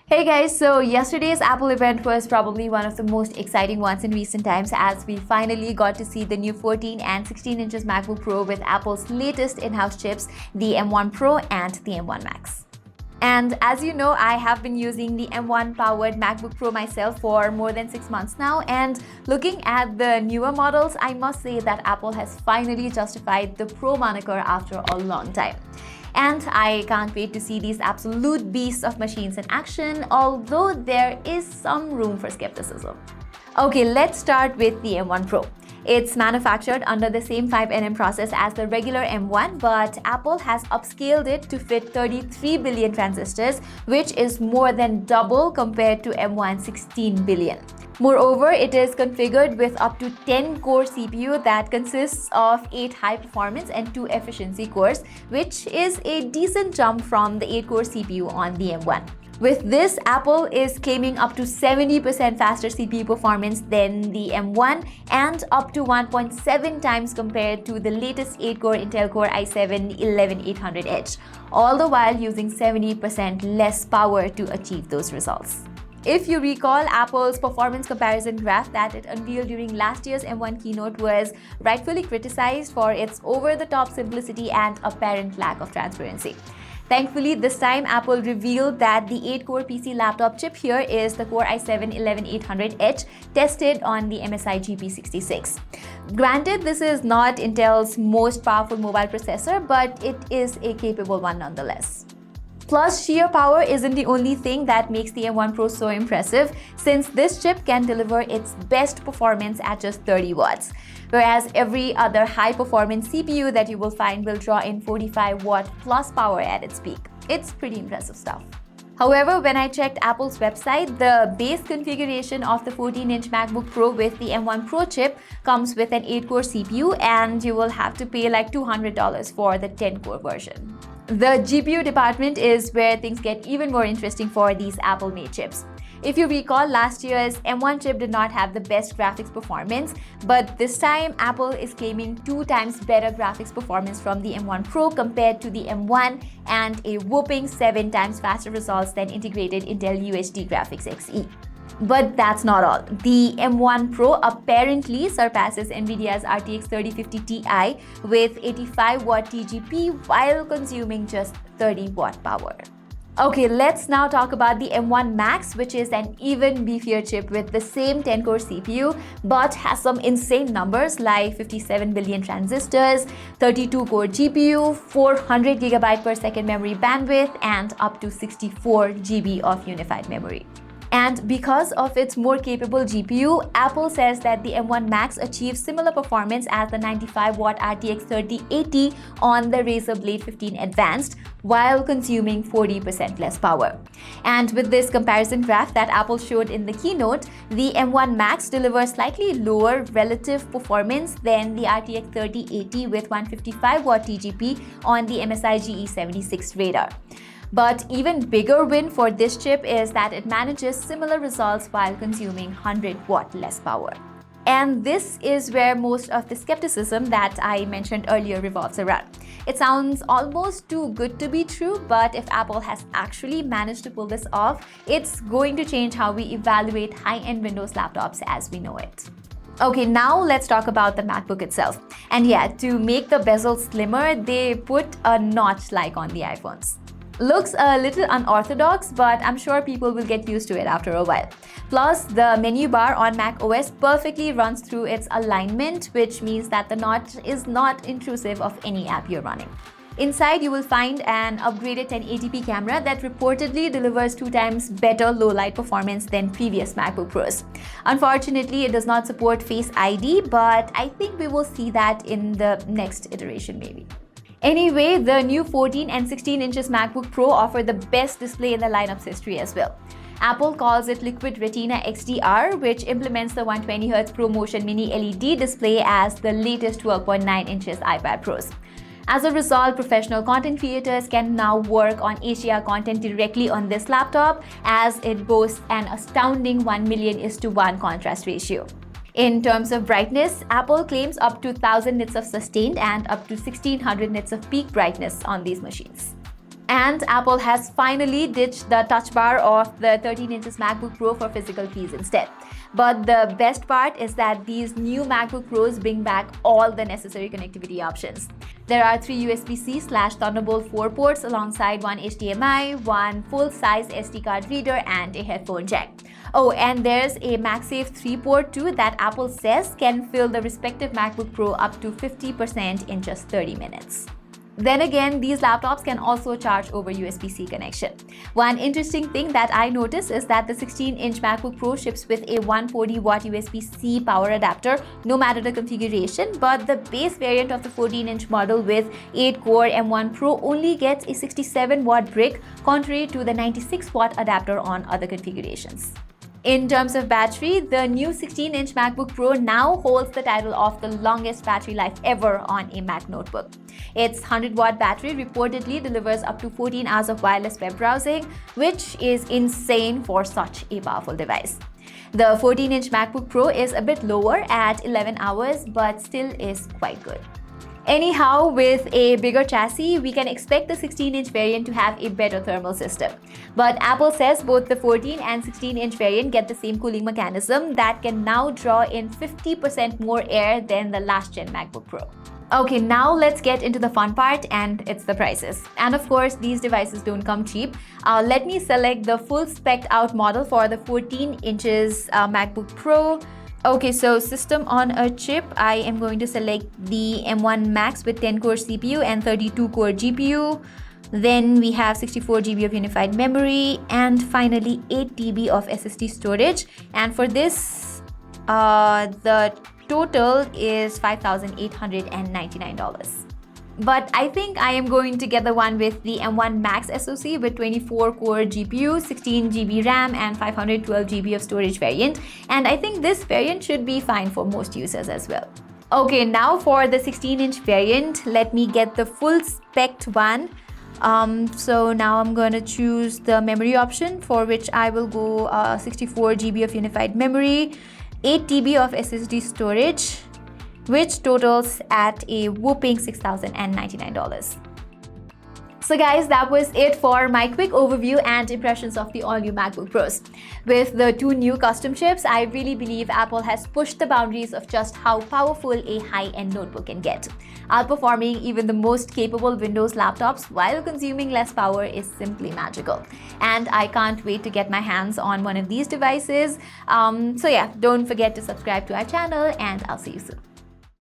Hey guys, so yesterday's Apple event was probably one of the most exciting ones in recent times as we finally got to see the new 14 and 16 inches MacBook Pro with Apple's latest in-house chips, the M1 Pro and the M1 Max. And as you know, I have been using the M1 powered MacBook Pro myself for more than 6 months now, and looking at the newer models, I must say that Apple has finally justified the Pro moniker after a long time. And I can't wait to see these absolute beasts of machines in action, although there is some room for skepticism. Okay, let's start with the M1 Pro. It's manufactured under the same 5nm process as the regular M1, but Apple has upscaled it to fit 33 billion transistors, which is more than double compared to M1's 16 billion. Moreover, it is configured with up to 10-core CPU that consists of 8 high-performance and 2 efficiency cores, which is a decent jump from the 8-core CPU on the M1. With this, Apple is claiming up to 70% faster CPU performance than the M1 and up to 1.7 times compared to the latest 8-core Intel Core i7-11800H, all the while using 70% less power to achieve those results. If you recall, Apple's performance comparison graph that it unveiled during last year's M1 keynote was rightfully criticized for its over-the-top simplicity and apparent lack of transparency. Thankfully, this time Apple revealed that the 8-core PC laptop chip here is the Core i7-11800H tested on the MSI GP66. Granted, this is not Intel's most powerful mobile processor, but it is a capable one nonetheless. Plus, sheer power isn't the only thing that makes the M1 Pro so impressive, since this chip can deliver its best performance at just 30 watts, whereas every other high-performance CPU that you will find will draw in 45-watt plus power at its peak. It's pretty impressive stuff. However, when I checked Apple's website, the base configuration of the 14-inch MacBook Pro with the M1 Pro chip comes with an 8-core CPU, and you will have to pay like $200 for the 10-core version. The GPU department is where things get even more interesting for these Apple-made chips. If you recall, last year's M1 chip did not have the best graphics performance, but this time Apple is claiming 2 times better graphics performance from the M1 Pro compared to the M1 and a whopping 7 times faster results than integrated Intel UHD Graphics Xe. But that's not all. The M1 Pro apparently surpasses NVIDIA's RTX 3050 Ti with 85-watt TGP while consuming just 30-watt power. Okay, let's now talk about the M1 Max, which is an even beefier chip with the same 10-core CPU, but has some insane numbers like 57 billion transistors, 32-core GPU, 400 GB per second memory bandwidth, and up to 64 GB of unified memory. And because of its more capable GPU, Apple says that the M1 Max achieves similar performance as the 95-watt RTX 3080 on the Razer Blade 15 Advanced, while consuming 40% less power. And with this comparison graph that Apple showed in the keynote, the M1 Max delivers slightly lower relative performance than the RTX 3080 with 155-watt TGP on the MSI GE76 radar. But even bigger win for this chip is that it manages similar results while consuming 100-watt less power. And this is where most of the skepticism that I mentioned earlier revolves around. It sounds almost too good to be true, but if Apple has actually managed to pull this off, it's going to change how we evaluate high-end Windows laptops as we know it. Okay, now let's talk about the MacBook itself. And yeah, to make the bezel slimmer, they put a notch like on the iPhones. Looks a little unorthodox, but I'm sure people will get used to it after a while. Plus, the menu bar on Mac OS perfectly runs through its alignment, which means that the notch is not intrusive of any app you're running. Inside, you will find an upgraded 1080p camera that reportedly delivers 2 times better low-light performance than previous MacBook Pros. Unfortunately, it does not support Face ID, but I think we will see that in the next iteration maybe. Anyway, the new 14 and 16 inches MacBook Pro offer the best display in the lineup's history as well. Apple calls it Liquid Retina XDR, which implements the 120Hz ProMotion Mini LED display as the latest 12.9 inches iPad Pros. As a result, professional content creators can now work on HDR content directly on this laptop, as it boasts an astounding 1,000,000:1 contrast ratio. In terms of brightness, Apple claims up to 1000 nits of sustained and up to 1600 nits of peak brightness on these machines. And Apple has finally ditched the touch bar of the 13 inches MacBook Pro for physical keys instead. But the best part is that these new MacBook Pros bring back all the necessary connectivity options. There are 3 USB-C/Thunderbolt 4 ports alongside one HDMI, one full-size SD card reader, and a headphone jack. Oh, and there's a MagSafe 3 port too that Apple says can fill the respective MacBook Pro up to 50% in just 30 minutes. Then again, these laptops can also charge over USB-C connection. One interesting thing that I noticed is that the 16-inch MacBook Pro ships with a 140-watt USB-C power adapter, no matter the configuration, but the base variant of the 14-inch model with 8-core M1 Pro only gets a 67-watt brick, contrary to the 96-watt adapter on other configurations. In terms of battery, the new 16-inch MacBook Pro now holds the title of the longest battery life ever on a Mac notebook. Its 100-watt battery reportedly delivers up to 14 hours of wireless web browsing, which is insane for such a powerful device. The 14-inch MacBook Pro is a bit lower at 11 hours, but still is quite good. Anyhow, with a bigger chassis, we can expect the 16-inch variant to have a better thermal system. But Apple says both the 14 and 16-inch variant get the same cooling mechanism that can now draw in 50% more air than the last-gen MacBook Pro. Okay, now let's get into the fun part, and it's the prices. And of course, these devices don't come cheap. Let me select the full spec'd out model for the 14 inches MacBook Pro. Okay, so system on a chip, I am going to select the M1 Max with 10-core CPU and 32-core GPU. Then we have 64 GB of unified memory and finally 8 TB of SSD storage. And for this, the total is $5,899. But I think I am going to get the one with the M1 Max SoC with 24-core GPU, 16 GB RAM, and 512 GB of storage variant. And I think this variant should be fine for most users as well. Okay, now for the 16-inch variant, let me get the full spec one. So now I'm going to choose the memory option, for which I will go 64 GB of unified memory, 8 TB of SSD storage, which totals at a whopping $6,099. So guys, that was it for my quick overview and impressions of the all-new MacBook Pros. With the 2 new custom chips, I really believe Apple has pushed the boundaries of just how powerful a high-end notebook can get. Outperforming even the most capable Windows laptops while consuming less power is simply magical. And I can't wait to get my hands on one of these devices. So yeah, don't forget to subscribe to our channel, and I'll see you soon.